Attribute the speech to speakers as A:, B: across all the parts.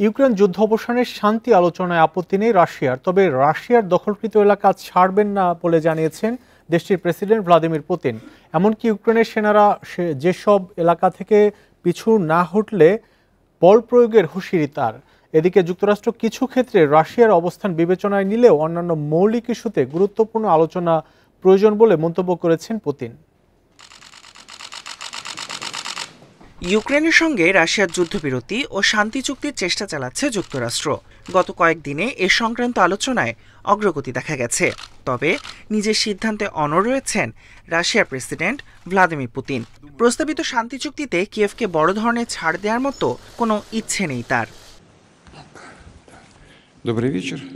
A: Ukraine যুদ্ধ অবসানের শান্তি আলোচনায় আপত্তি নেই রাশিয়ার, তবে রাশিয়ার দখলকৃত এলাকা ছাড়বেন না বলে জানিয়েছেন দেশটির প্রেসিডেন্ট ভ্লাদিমির পুতিন। এমনকি ইউক্রেনের সেনারা যেসব এলাকা থেকে পিছু না হটলে বল প্রয়োগের হুঁশিয়ারি তার। এদিকে যুক্তরাষ্ট্র কিছু ক্ষেত্রে রাশিয়ার অবস্থান বিবেচনায় নিলেও অন্যান্য মৌলিক ইস্যুতে গুরুত্বপূর্ণ আলোচনা প্রয়োজন বলে মন্তব্য করেছেন পুতিন।
B: ইউক্রেনের সঙ্গে রাশিয়ার যুদ্ধবিরতি ও শান্তি চুক্তির চেষ্টা চালাচ্ছে যুক্তরাষ্ট্র। গত কয়েকদিনে এ সংক্রান্ত আলোচনায় অগ্রগতি দেখা গেছে, তবে নিজের সিদ্ধান্তে অনড় রয়েছেন রাশিয়ার প্রেসিডেন্ট ভ্লাদিমির পুতিন। প্রস্তাবিত শান্তি চুক্তিতে কিয়েভকে বড় ধরনের ছাড় দেওয়ার মতো কোনো ইচ্ছে নেই তার।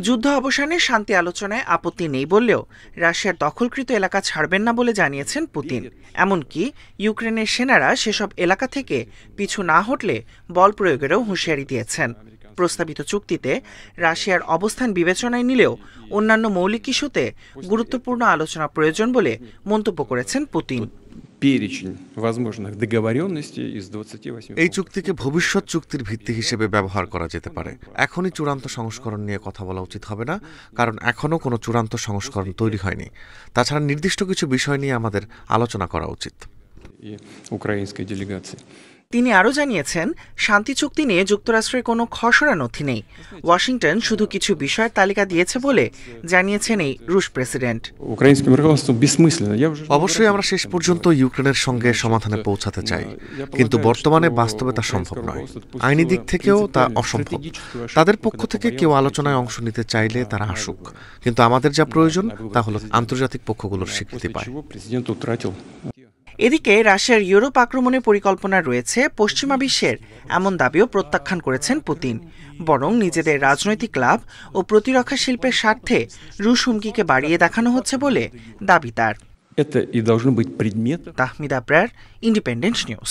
B: যুদ্ধ অবসানে শান্তি আলোচনায় আপত্তি নেই বললেও রাশিয়ার দখলকৃত এলাকা ছাড়বেন না বলে জানিয়েছেন পুতিন। এমনকি ইউক্রেনের সেনারা সেসব এলাকা থেকে পিছু না হটলে বল প্রয়োগেরও হুঁশিয়ারি দিয়েছেন। প্রস্তাবিত চুক্তিতে রাশিয়ার অবস্থান বিবেচনায় নিলেও অন্যান্য মৌলিক ইস্যুতে গুরুত্বপূর্ণ আলোচনা প্রয়োজন বলে মন্তব্য করেছেন পুতিন।
C: এই চুক্তিকে ভবিষ্যৎ চুক্তির ভিত্তি হিসেবে ব্যবহার করা যেতে পারে। এখনই চূড়ান্ত সংস্করণ নিয়ে কথা বলা উচিত হবে না, কারণ এখনও কোনো চূড়ান্ত সংস্করণ তৈরি হয়নি। তাছাড়া নির্দিষ্ট কিছু বিষয় নিয়ে আমাদের আলোচনা করা উচিত।
B: তিনি আরও জানিয়েছেন, শান্তি চুক্তি নিয়ে যুক্তরাষ্ট্রের কোনো খসড়া নথি নেই। ওয়াশিংটন শুধু কিছু বিষয়ের তালিকা দিয়েছে বলে জানিয়েছেন এই রুশ প্রেসিডেন্ট।
C: অবশ্যই আমরা শেষ পর্যন্ত ইউক্রেনের সঙ্গে সমাধানে পৌঁছাতে চাই, কিন্তু বর্তমানে বাস্তবে তা সম্ভব নয়। আইনি দিক থেকেও তা অসম্ভব। তাদের পক্ষ থেকে কেউ আলোচনায় অংশ নিতে চাইলে তারা আসুক, কিন্তু আমাদের যা প্রয়োজন তা হলো আন্তর্জাতিক পক্ষগুলোর স্বীকৃতি পায়।
B: এদিকে রাশিয়ার ইউরোপ আক্রমণের পরিকল্পনা রয়েছে পশ্চিমা বিশ্বের এমন দাবিও প্রত্যাখ্যান করেছেন পুতিন। বরং নিজেদের রাজনৈতিক লাভ ও প্রতিরক্ষা শিল্পের স্বার্থে রুশ হুমকিকে বাড়িয়ে দেখানো হচ্ছে বলে দাবি তার। Tahmid Abrar, independent news.